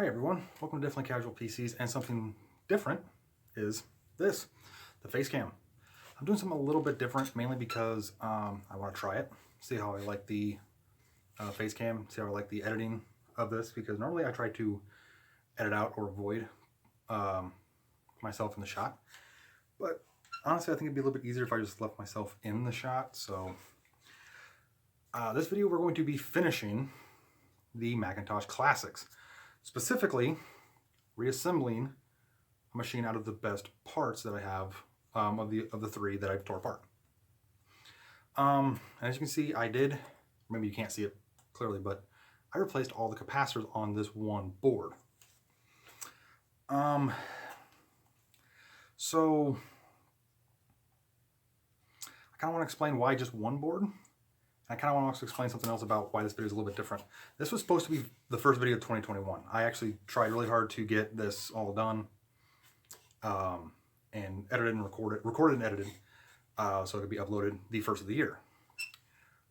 Hi everyone, welcome to Definitely Casual PCs, and something different is this, the face cam. I'm doing something a little bit different, mainly because I want to try it, see how I like the face cam, see how I like the editing of this, because normally I try to edit out or avoid myself in the shot, but honestly I think it'd be a little bit easier if I just left myself in the shot. So this video we're going to be finishing the Macintosh Classics. Specifically, reassembling a machine out of the best parts that I have of the three that I've tore apart. As you can see, I did, maybe you can't see it clearly, but I replaced all the capacitors on this one board. So I kind of want to explain why just one board. I kind of want to explain something else about why this video is a little bit different. This was supposed to be the first video of 2021. I actually tried really hard to get this all done and edited and recorded and edited so it could be uploaded the first of the year.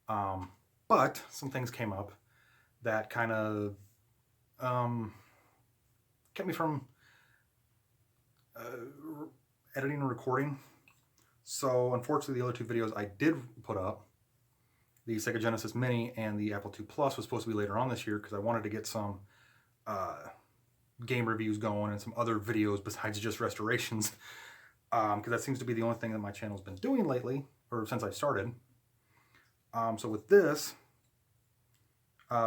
But some things came up that kind of kept me from editing and recording. So unfortunately, the other two videos I did put up, the Sega Genesis Mini and the Apple II Plus, was supposed to be later on this year because I wanted to get some game reviews going and some other videos besides just restorations, because that seems to be the only thing that my channel's been doing lately, or since I started. So with this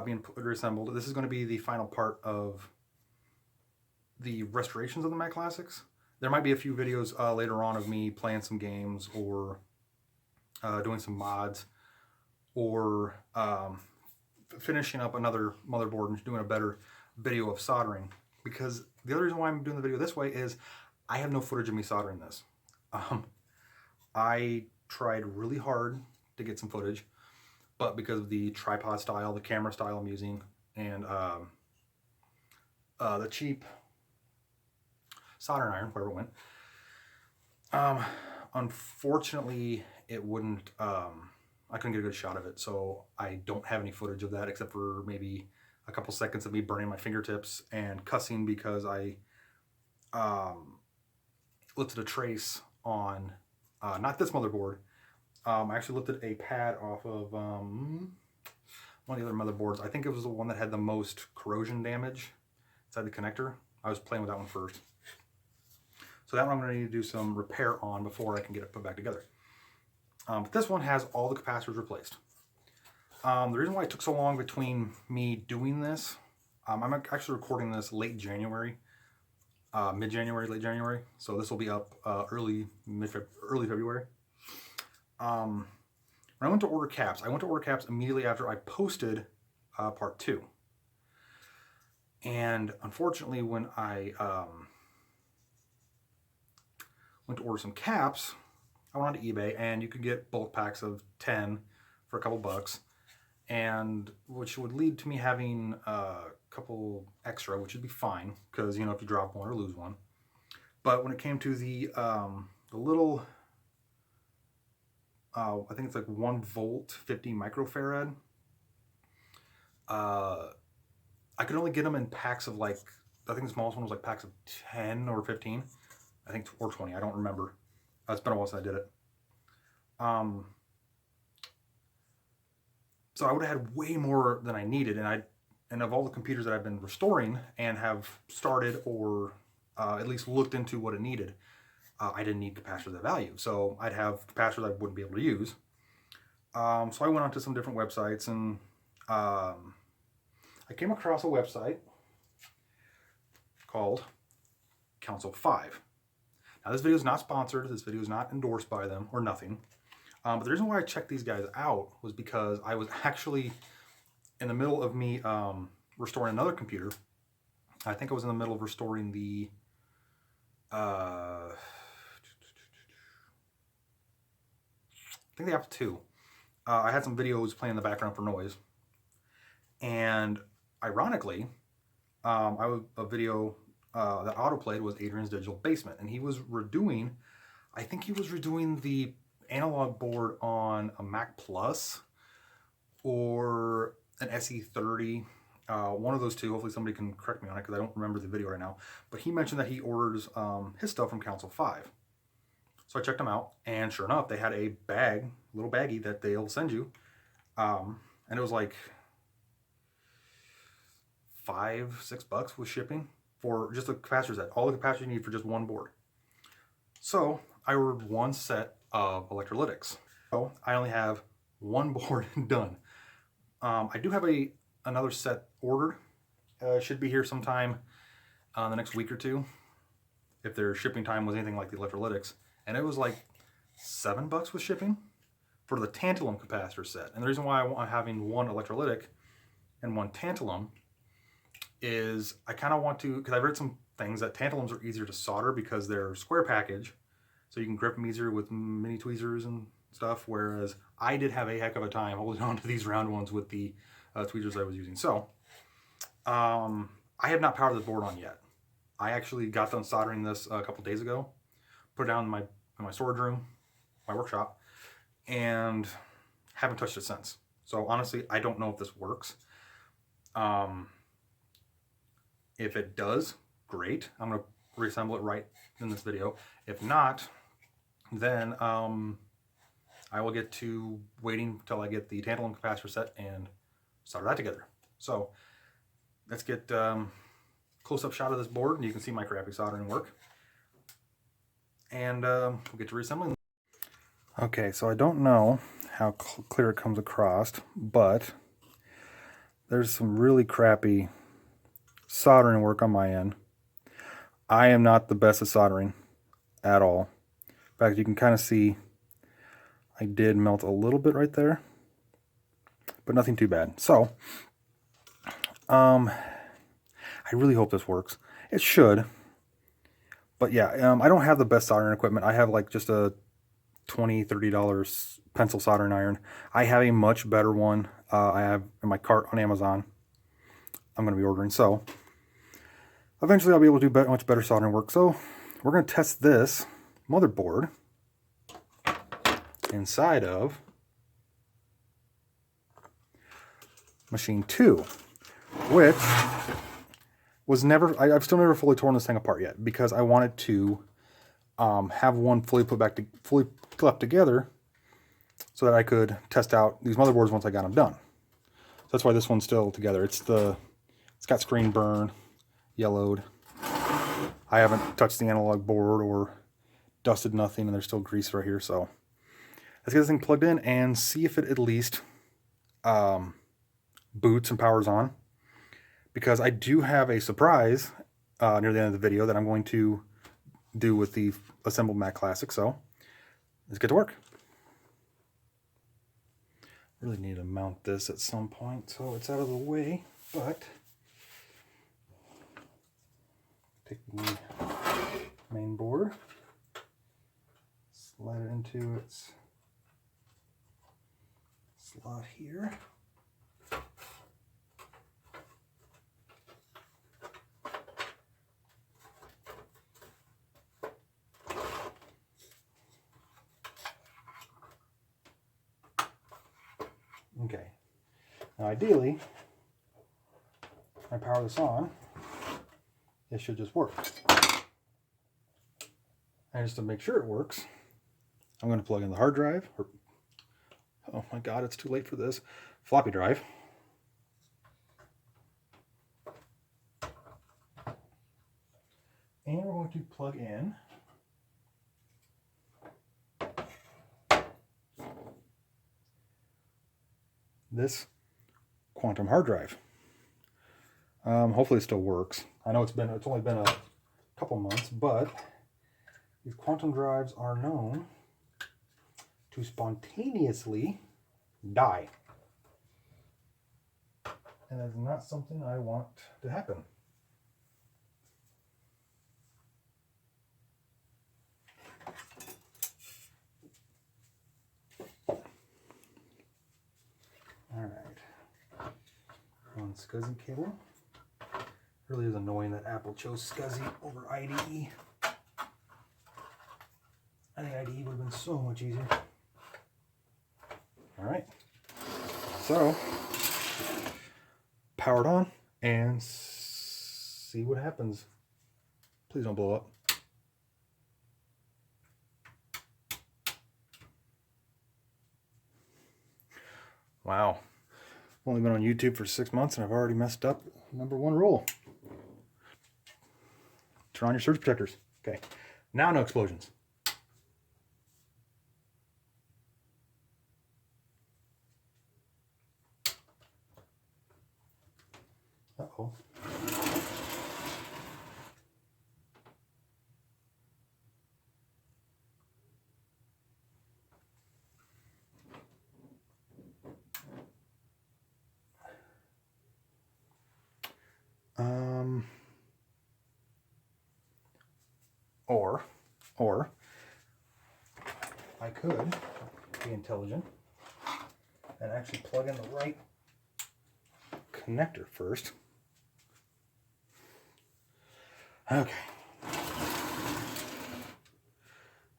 being reassembled, this is going to be the final part of the restorations of the Mac Classics. There might be a few videos later on of me playing some games or doing some mods, or finishing up another motherboard and doing a better video of soldering. Because the other reason why I'm doing the video this way is I have no footage of me soldering this. I tried really hard to get some footage, but because of the tripod style, the camera style I'm using, and the cheap soldering iron, wherever it went, unfortunately it wouldn't, I couldn't get a good shot of it, so I don't have any footage of that except for maybe a couple seconds of me burning my fingertips and cussing because I lifted a trace on, not this motherboard, I actually lifted a pad off of one of the other motherboards. I think it was the one that had the most corrosion damage inside the connector. I was playing with that one first. So that one I'm going to need to do some repair on before I can get it put back together. But this one has all the capacitors replaced. The reason why it took so long between me doing this, I'm actually recording this late January, mid-January, late January. So this will be up early February. When I went to order caps, immediately after I posted part 2. And unfortunately, when I went to order some caps, I went onto eBay, and you could get bulk packs of 10 for a couple bucks, and which would lead to me having a couple extra, which would be fine because, you know, if you drop one or lose one. But when it came to the little, I think it's like 1 volt, 50 microfarad, I could only get them in packs of, like, I think the smallest one was like packs of 10 or 15, I think, or 20, I don't remember. It's been a while since I did it. So I would have had way more than I needed, and of all the computers that I've been restoring and have started or at least looked into what it needed, I didn't need capacitors of value. So I'd have capacitors I wouldn't be able to use. So I went onto some different websites, and I came across a website called Council 5. Now, this video is not sponsored, this video is not endorsed by them, or nothing. But the reason why I checked these guys out was because I was actually in the middle of me restoring another computer. I think I was in the middle of restoring the I think the Apple II. I had some videos playing in the background for noise. And ironically, a video that autoplayed was Adrian's Digital Basement, and he was redoing, I think he was redoing the analog board on a Mac Plus or an SE30. One of those two, hopefully somebody can correct me on it because I don't remember the video right now, but he mentioned that he orders his stuff from Council 5. So I checked them out, and sure enough, they had a bag, little baggie that they'll send you, and it was like $5-6 with shipping for just a capacitor set, all the capacitors you need for just one board. So I ordered one set of electrolytics. So I only have one board done. I do have another set ordered. Should be here sometime the next week or two, if their shipping time was anything like the electrolytics. And it was like $7 with shipping for the tantalum capacitor set. And the reason why I'm having one electrolytic and one tantalum is I kind of want to, because I've read some things that tantalums are easier to solder because they're square package, so you can grip them easier with mini tweezers and stuff, whereas I did have a heck of a time holding on to these round ones with the tweezers I was using. So I have not powered this board on yet. I actually got done soldering this a couple days ago, put it down in my storage room, my workshop, and haven't touched it since. So honestly, I don't know if this works. If it does, great. I'm going to reassemble it right in this video. If not, then I will get to waiting until I get the tantalum capacitor set and solder that together. So let's get close-up shot of this board, and you can see my crappy soldering work. And we'll get to reassembling. Okay, so I don't know how clear it comes across, but there's some really crappy soldering work on my end. I am not the best at soldering at all. In fact, you can kind of see I did melt a little bit right there, but nothing too bad. So I really hope this works. It should, but yeah, I don't have the best soldering equipment. I have like just a $20-$30 pencil soldering iron. I have a much better one I have in my cart on Amazon. I'm going to be ordering. So eventually I'll be able to do much better soldering work. So we're going to test this motherboard inside of machine 2, which was never, I've still never fully torn this thing apart yet, because I wanted to have one fully clapped together so that I could test out these motherboards once I got them done. So that's why this one's still together. It's got screen burn, yellowed. I haven't touched the analog board or dusted nothing, and there's still grease right here. So let's get this thing plugged in and see if it at least boots and powers on, because I do have a surprise near the end of the video that I'm going to do with the assembled Mac Classics. So let's get to work. Really need to mount this at some point so it's out of the way, but take the main board, slide it into its slot here. Okay, now ideally, when I power this on, it should just work. And just to make sure it works, I'm going to plug in the hard drive, or, oh my god, it's too late for this, floppy drive. And we're going to plug in this quantum hard drive. Hopefully it still works. I know it's only been a couple months, but these quantum drives are known to spontaneously die. And that's not something I want to happen. Alright, on SCSI cable. Really is annoying that Apple chose SCSI over IDE. I think IDE would have been so much easier. Alright, so powered on, and see what happens. Please don't blow up. Wow. I've only been on YouTube for 6 months and I've already messed up #1 rule. Turn on your surge protectors. Okay. Now no explosions. Uh-oh. Or I could be intelligent and actually plug in the right connector first. Okay.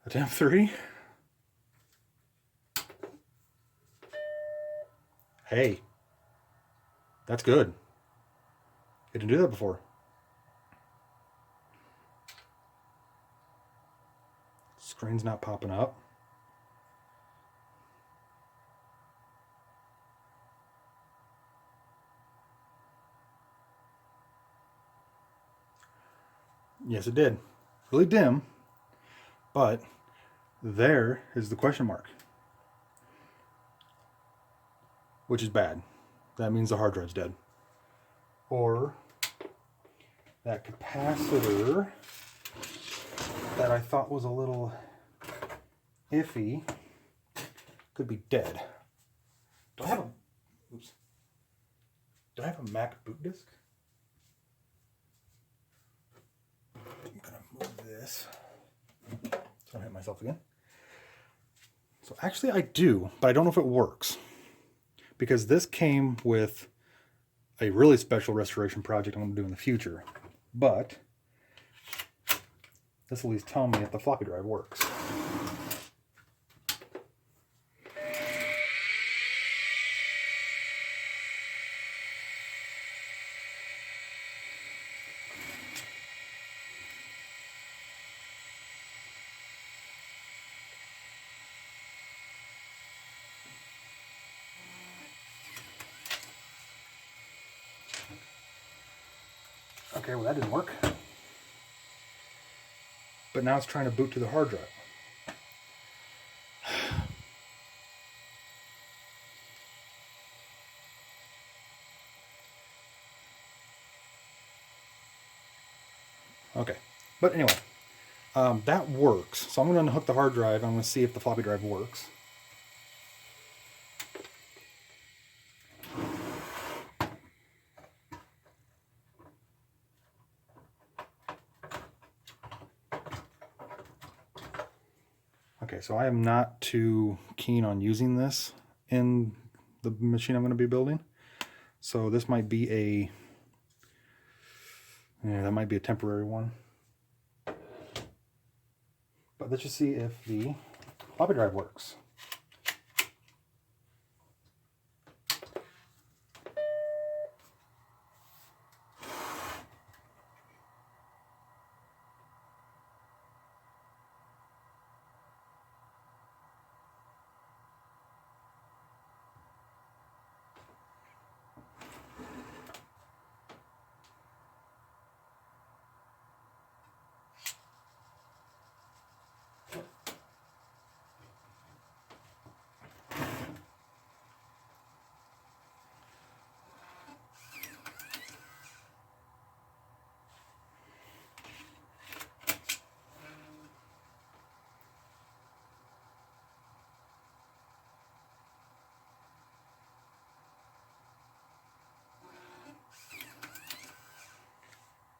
Attempt 3. Hey, that's good. I didn't do that before. Screen's not popping up. Yes, it did. Really dim, but there is the question mark, which is bad. That means the hard drive's dead. Or that capacitor that I thought was a little iffy could be dead. Do I have a Mac boot disk? I'm gonna move this so I don't hit myself again. So actually I do, but I don't know if it works, because this came with a really special restoration project I'm going to do in the future. But this will at least tell me if the floppy drive works. Okay, well that didn't work. But now it's trying to boot to the hard drive. Okay, but anyway, that works. So I'm going to unhook the hard drive. I'm going to see if the floppy drive works. Okay, so I am not too keen on using this in the machine I'm going to be building. So this might be that might be a temporary one. But let's just see if the floppy drive works.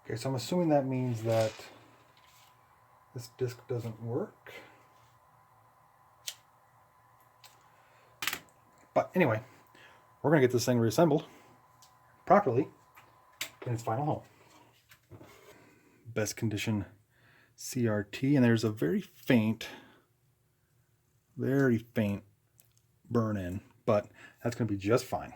Okay, so I'm assuming that means that this disk doesn't work. But anyway, we're going to get this thing reassembled properly in its final home. Best condition CRT, and there's a very faint burn in, but that's going to be just fine.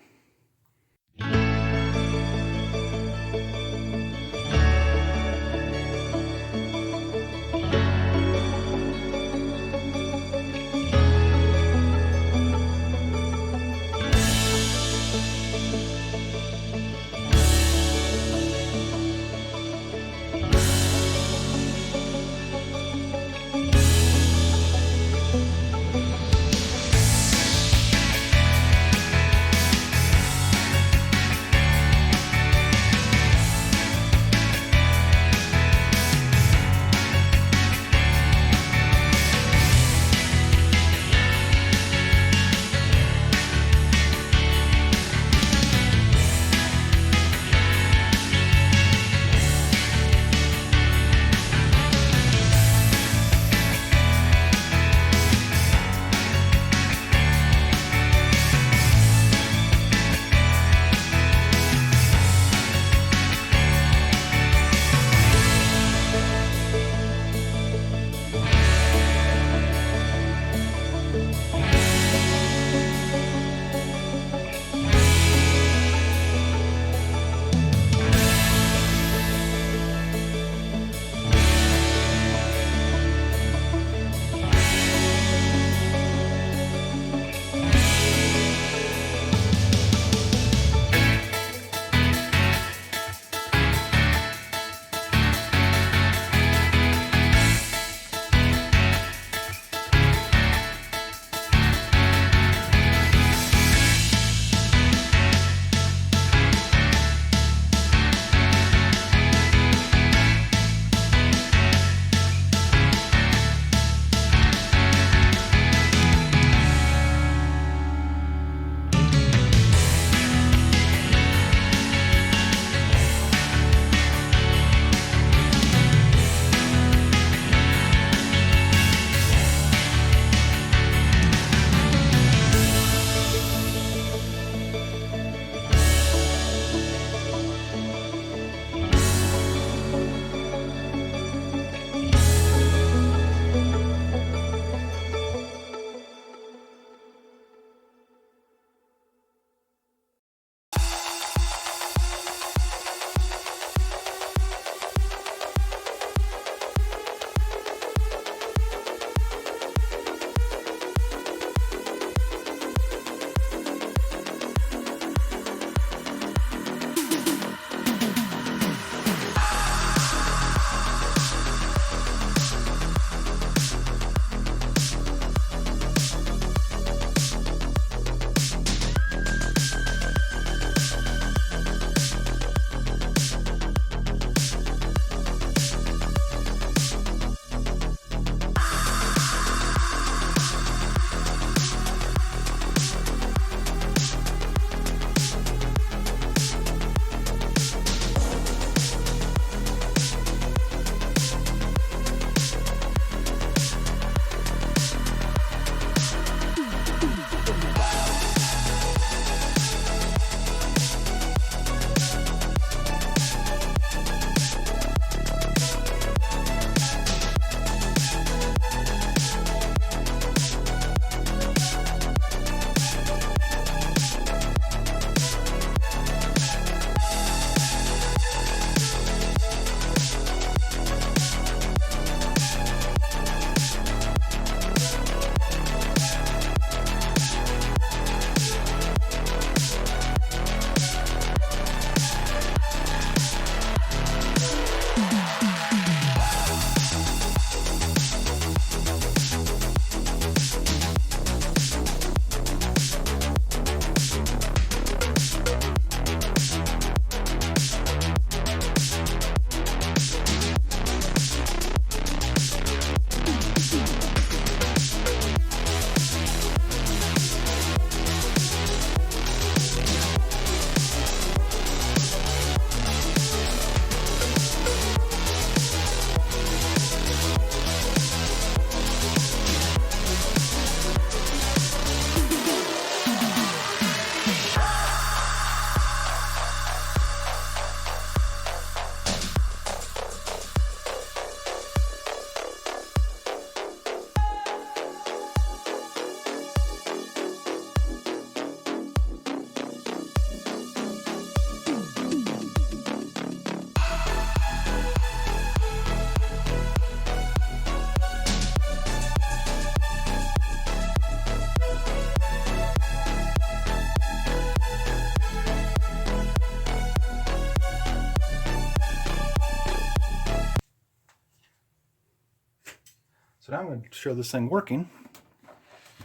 now I'm going to show this thing working.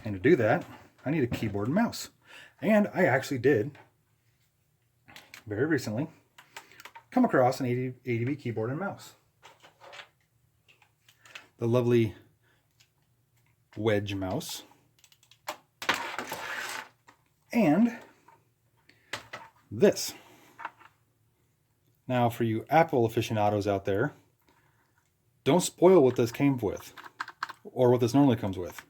And to do that, I need a keyboard and mouse. And I actually did, very recently, come across an ADB keyboard and mouse. The lovely wedge mouse. And this. Now, for you Apple aficionados out there, don't spoil what this came with, or what this normally comes with,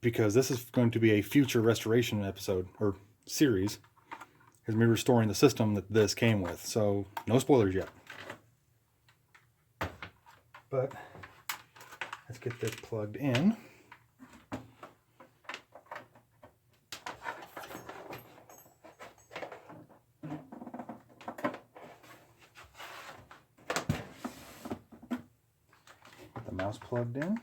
because this is going to be a future restoration episode, or series, is me restoring the system that this came with, so no spoilers yet. But let's get this plugged in. The mouse plugged in.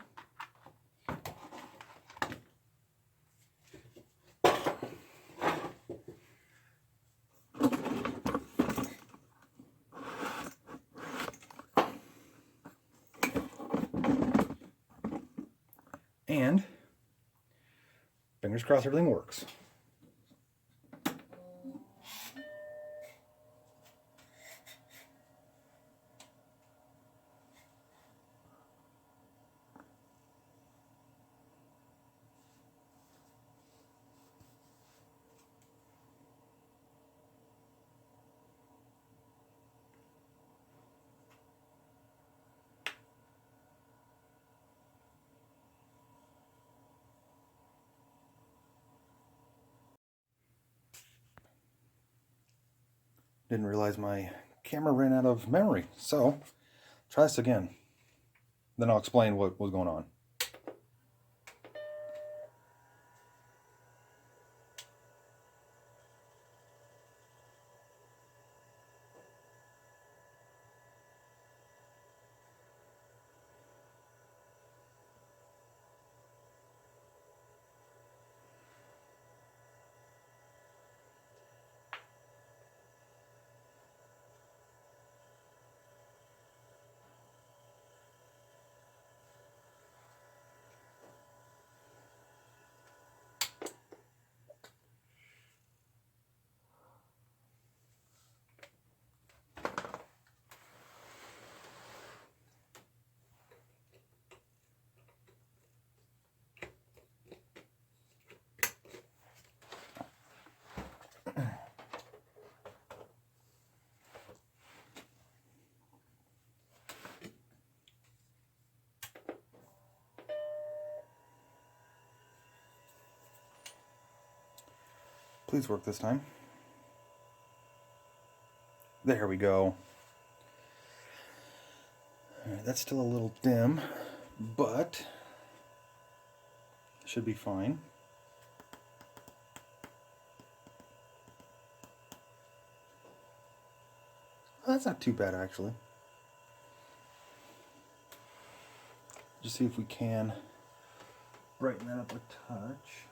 And fingers crossed everything works. Didn't realize my camera ran out of memory, so try this again. Then I'll explain what was going on. Please work this time. There we go. All right, that's still a little dim, but should be fine. Well, that's not too bad, actually. Just see if we can brighten that up a touch.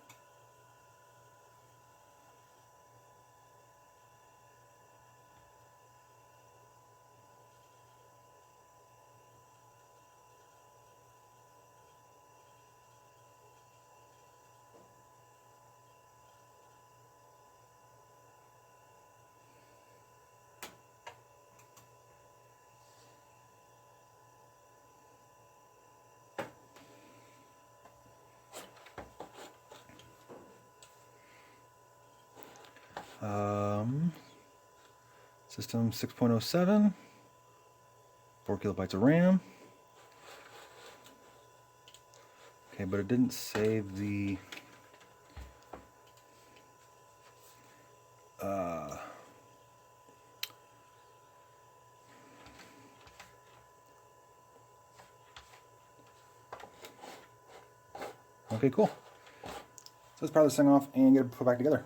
System 6.07, 4 kilobytes of RAM. Okay, but it didn't say the okay, cool. So let's power this thing off and get it put back together.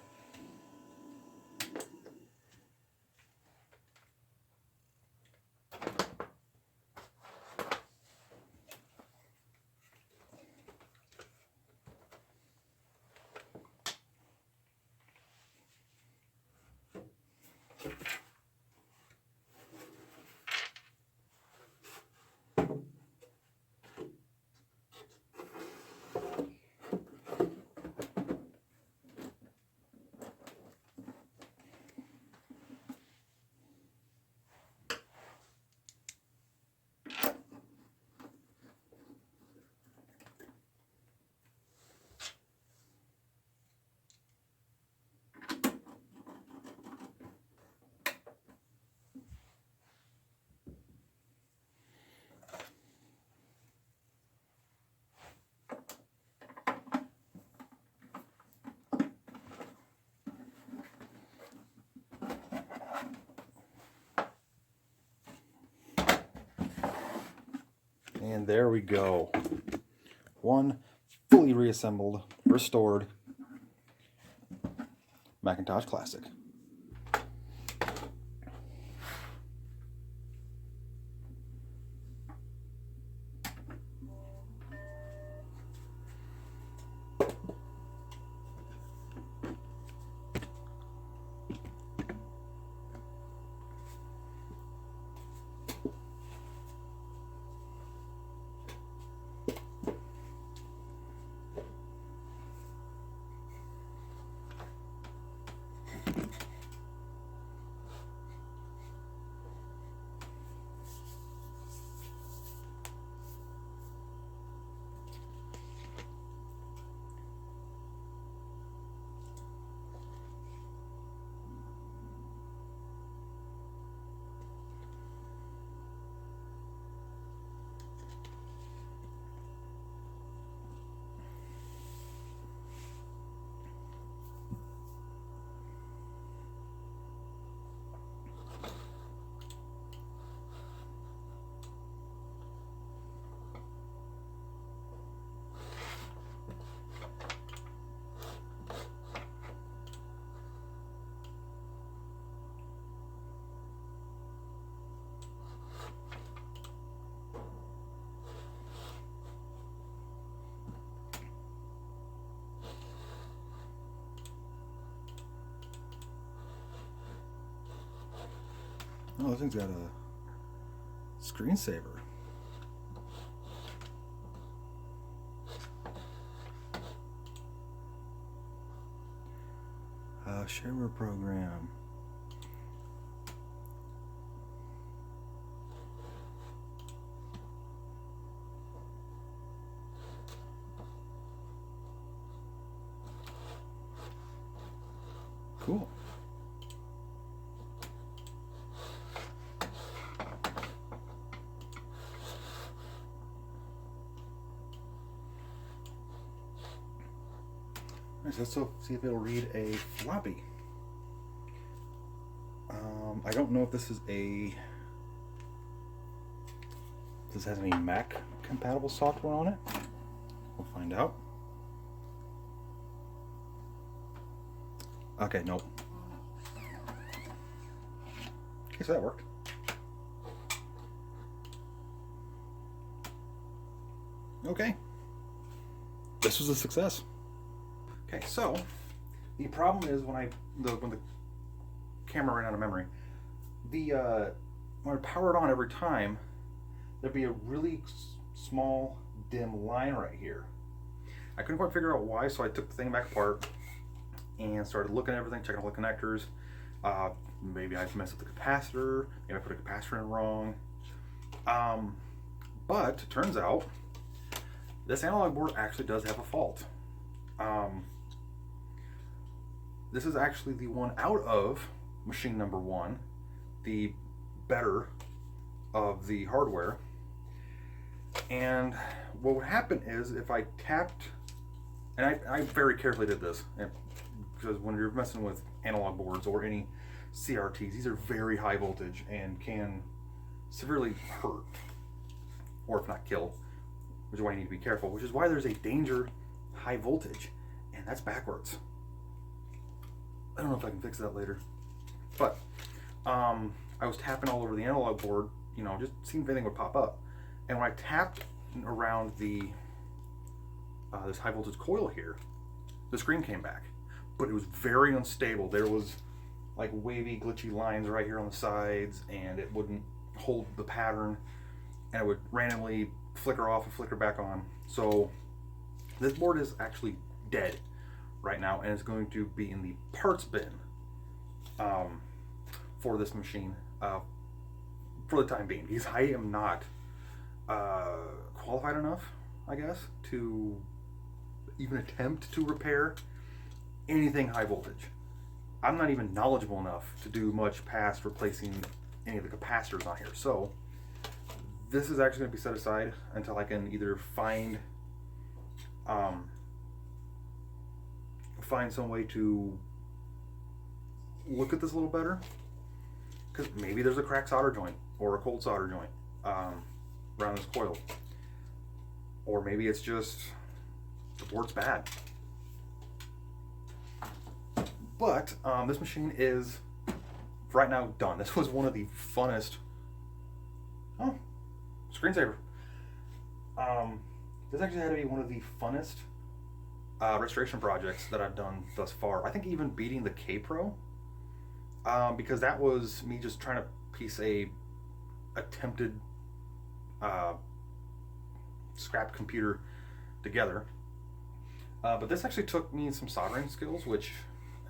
And there we go. One fully reassembled, restored Macintosh Classic. Oh, this thing's got a screensaver. Shareware program. Cool. Let's see if it'll read a floppy. I don't know if this is this has any Mac compatible software on it. We'll find out. Okay, nope. Okay, so that worked. Okay. This was a success. Okay, so the problem is when the camera ran out of memory, when I power it on every time, there'd be a really small dim line right here. I couldn't quite figure out why, so I took the thing back apart and started looking at everything, checking all the connectors. Maybe I messed up the capacitor, maybe I put a capacitor in wrong. But it turns out this analog board actually does have a fault. This is actually the one out of machine number 1, the better of the hardware. And what would happen is if I tapped, and I very carefully did this, because when you're messing with analog boards or any CRTs, these are very high voltage and can severely hurt, or if not kill, which is why you need to be careful, which is why there's a danger high voltage, and that's backwards. I don't know if I can fix that later, but I was tapping all over the analog board, you know, just seeing if anything would pop up. And when I tapped around the this high voltage coil here, the screen came back, but it was very unstable. There was like wavy, glitchy lines right here on the sides, and it wouldn't hold the pattern, and it would randomly flicker off and flicker back on. So this board is actually dead right now, and it's going to be in the parts bin for this machine for the time being, because I am not qualified enough, I guess, to even attempt to repair anything high voltage. I'm not even knowledgeable enough to do much past replacing any of the capacitors on here. So this is actually going to be set aside until I can either find some way to look at this a little better, because maybe there's a cracked solder joint or a cold solder joint around this coil. or maybe it's just the board's bad. But this machine is right now done. This was one of the funnest. Oh, screensaver. This actually had to be one of the funnest restoration projects that I've done thus far. I think even beating the K-Pro, because that was me just trying to piece a attempted scrap computer together. But this actually took me some soldering skills,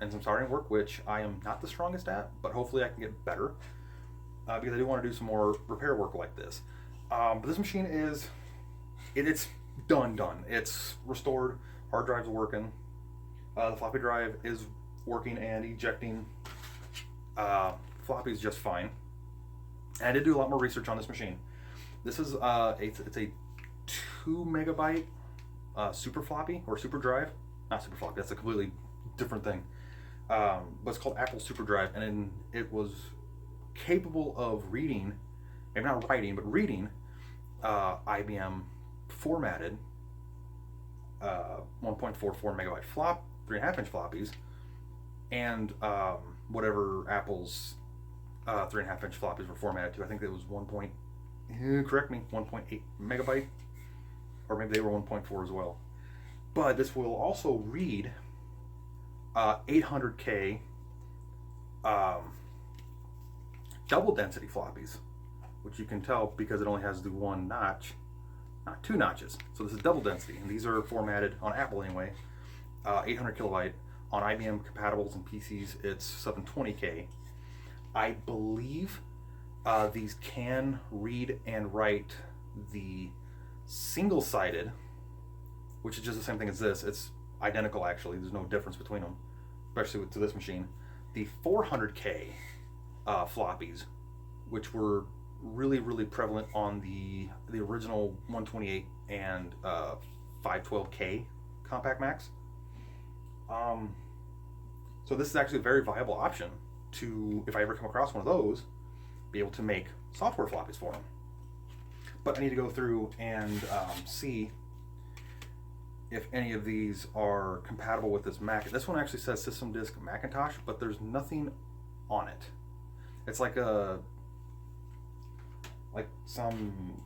and some soldering work, which I am not the strongest at, but hopefully I can get better, because I do want to do some more repair work like this. But this machine is, it's done. It's restored. Hard drive's working. The floppy drive is working and ejecting floppies just fine. And I did do a lot more research on this machine. This is it's a 2 megabyte super floppy or super drive. Not super floppy. That's a completely different thing. But it's called Apple Super Drive, and it was capable of reading, maybe not writing, but reading IBM formatted 1.44 megabyte flop, 3.5 inch floppies, and whatever Apple's 3.5 inch floppies were formatted to. I think it was 1.8 megabyte, or maybe they were 1.4 as well. But this will also read 800K double density floppies, which you can tell because it only has the one notch, not two notches. So this is double density, and these are formatted on Apple anyway. 800 kilobyte. On IBM compatibles and PCs, it's 720K. I believe these can read and write the single-sided, which is just the same thing as this. It's identical, actually. There's no difference between them, especially to this machine. The 400K floppies, which were really prevalent on the original 128 and 512K Compact Macs. So this is actually a very viable option to, if I ever come across one of those, be able to make software floppies for them. But I need to go through and see if any of these are compatible with this Mac. This one actually says System Disk Macintosh, but there's nothing on it. It's like some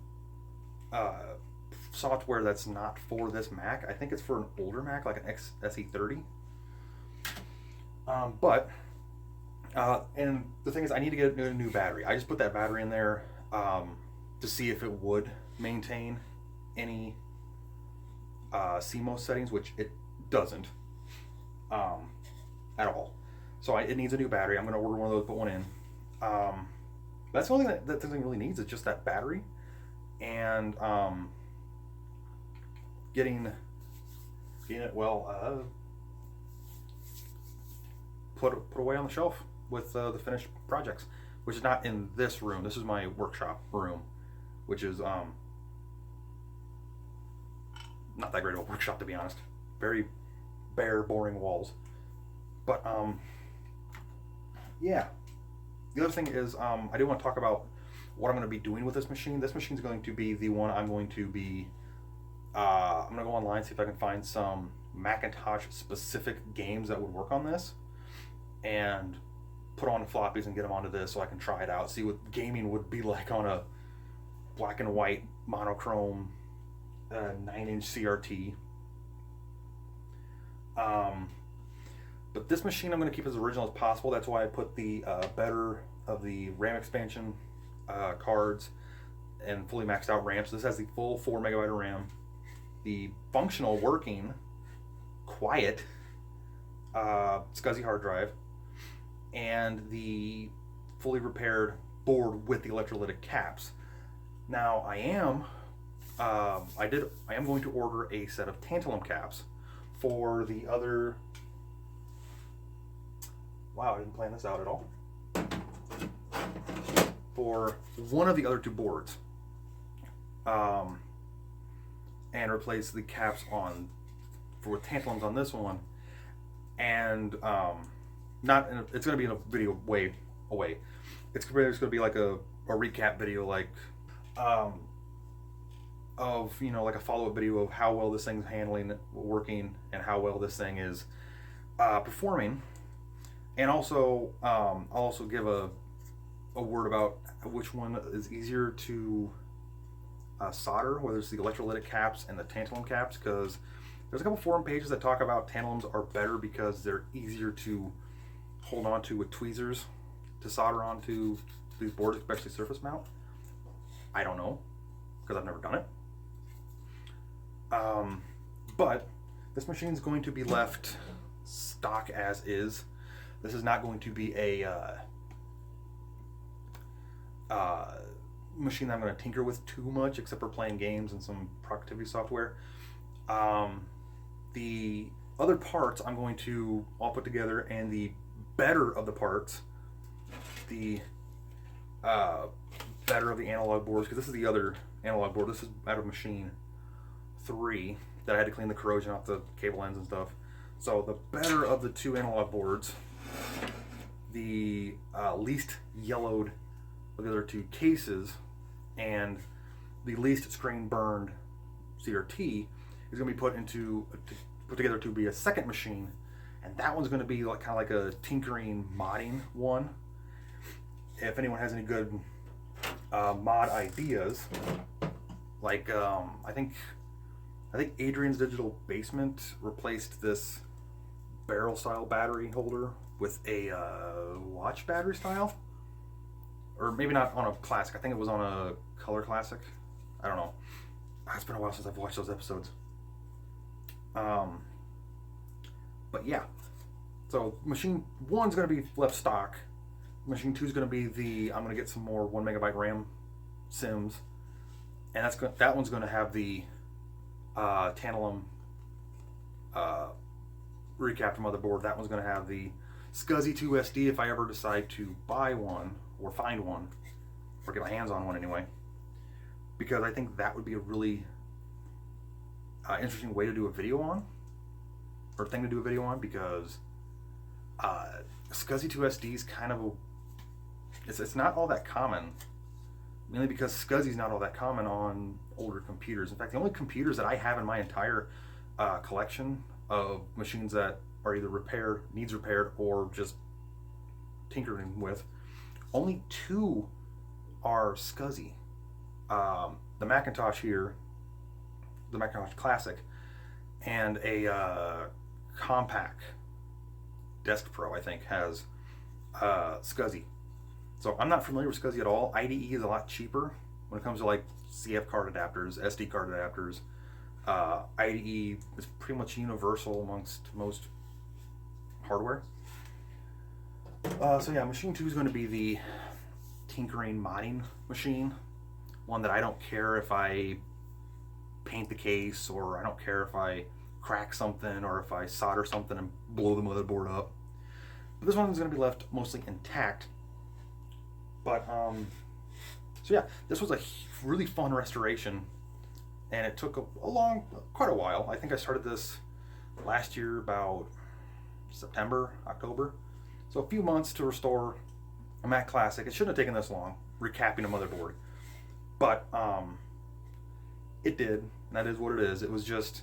software that's not for this Mac. I think it's for an older Mac, like an SE30. And the thing is, I need to get a new battery. I just put that battery in there to see if it would maintain any CMOS settings, which it doesn't at all. So it needs a new battery. I'm going to order one of those, put one in. That's the only thing that thing really needs is just that battery, and getting it well put away on the shelf with the finished projects, which is not in this room. This is my workshop room, which is not that great of a workshop, to be honest. Very bare, boring walls. But yeah. The other thing is, I do want to talk about what I'm going to be doing with this machine. This machine is going to be the one I'm going to be, I'm going to go online, see if I can find some Macintosh specific games that would work on this, and put on floppies and get them onto this so I can try it out, see what gaming would be like on a black and white monochrome 9-inch CRT. But this machine I'm going to keep as original as possible. That's why I put the better of the RAM expansion cards and fully maxed out RAM. So this has the full 4 megabyte of RAM, the functional, working, quiet SCSI hard drive, and the fully repaired board with the electrolytic caps. Now I am going to order a set of tantalum caps for the other. Wow, I didn't plan this out at all. For one of the other two boards, and replace the caps on for tantalums on this one, and it's going to be in a video way away. It's going to be like a recap video, like of, you know, like a follow-up video of how well this thing's working, and how well this thing is performing. And also, I'll also give a word about which one is easier to solder, whether it's the electrolytic caps and the tantalum caps, because there's a couple forum pages that talk about tantalums are better because they're easier to hold on to with tweezers to solder onto these boards, especially surface mount. I don't know, because I've never done it. But this machine is going to be left stock as is. This is not going to be a machine that I'm going to tinker with too much, except for playing games and some productivity software. The other parts I'm going to all put together, and the better of the parts, the better of the analog boards, because this is the other analog board. This is out of machine 3 that I had to clean the corrosion off the cable ends and stuff. So the better of the 2 analog boards, the least yellowed of the other 2 cases, and the least screen burned CRT is going to be put together to be a second machine, and that one's going to be like kind of like a tinkering modding one. If anyone has any good mod ideas, like I think Adrian's Digital Basement replaced this barrel style battery holder with a watch battery style, or maybe not on a classic. I think it was on a color classic. I don't know. It's been a while since I've watched those episodes. But yeah, so machine 1's going to be left stock. Machine 2 is going to be I'm going to get some more 1 megabyte RAM sims, and that one's going to have the tantalum recapped motherboard. That one's going to have the SCSI 2 SD if I ever decide to buy one or find one or get my hands on one anyway, because I think that would be a really interesting way to do a video on, or thing to do a video on, because SCSI 2 SD is kind of it's not all that common, mainly because SCSI is not all that common on older computers. In fact, the only computers that I have in my entire collection of machines that are either needs repaired, or just tinkering with, only 2 are SCSI. The Macintosh here, the Macintosh Classic, and a Compaq Desk Pro, I think, has SCSI. So I'm not familiar with SCSI at all. IDE is a lot cheaper when it comes to like CF card adapters, SD card adapters. IDE is pretty much universal amongst most hardware. So yeah, machine 2 is going to be the tinkering modding machine, one that I don't care if I paint the case, or I don't care if I crack something, or if I solder something and blow the motherboard up. But this one's going to be left mostly intact. But so yeah, this was a really fun restoration, and it took quite a while. I think I started this last year, about September, October. So a few months to restore a Mac Classic. It shouldn't have taken this long, recapping a motherboard. But it did, and that is what it is. It was just,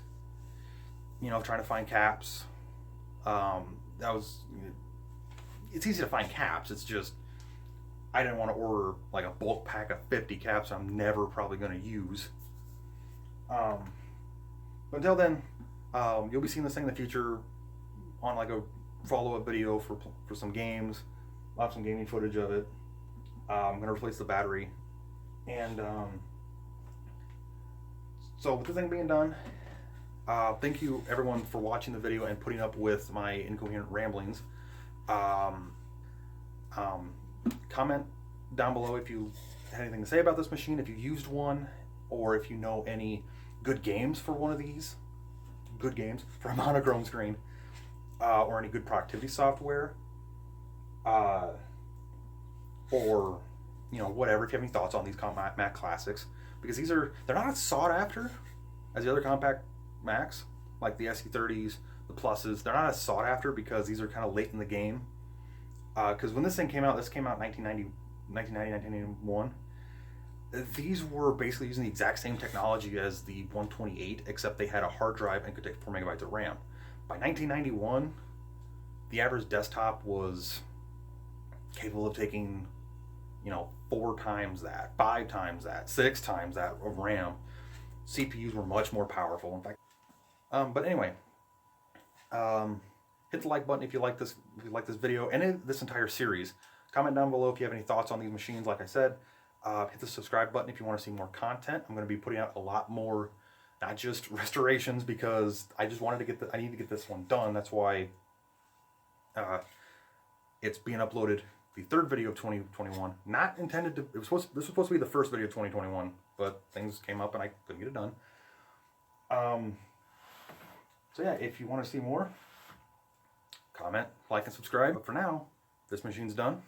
trying to find caps. It's easy to find caps. It's just, I didn't want to order like a bulk pack of 50 caps I'm never probably going to use. But until then, you'll be seeing this thing in the future on like a follow-up video for some games. I'll have some gaming footage of it. I'm going to replace the battery. And so with the thing being done, thank you everyone for watching the video and putting up with my incoherent ramblings. Comment down below if you had anything to say about this machine, if you used one, or if you know any good games for one of these, good games for a monochrome screen, or any good productivity software, or whatever. If you have any thoughts on these Mac Classics, because they're not as sought after as the other compact Macs, like the SE30s, the Pluses. They're not as sought after because these are kind of late in the game. Because when this thing came out, in 1991. These were basically using the exact same technology as the 128, except they had a hard drive and could take 4 megabytes of RAM. By 1991, the average desktop was capable of taking, 4 times that, 5 times that, 6 times that of RAM. CPUs were much more powerful. In fact, but anyway, hit the like button if you like this. If you like this video and this entire series. Comment down below if you have any thoughts on these machines. Like I said, hit the subscribe button if you want to see more content. I'm going to be putting out a lot more, not just restorations, because I just wanted to get I need to get this one done. That's why it's being uploaded. The third video of 2021. Not intended to. This was supposed to be the first video of 2021, but things came up and I couldn't get it done. So yeah, if you want to see more, comment, like, and subscribe. But for now, this machine's done.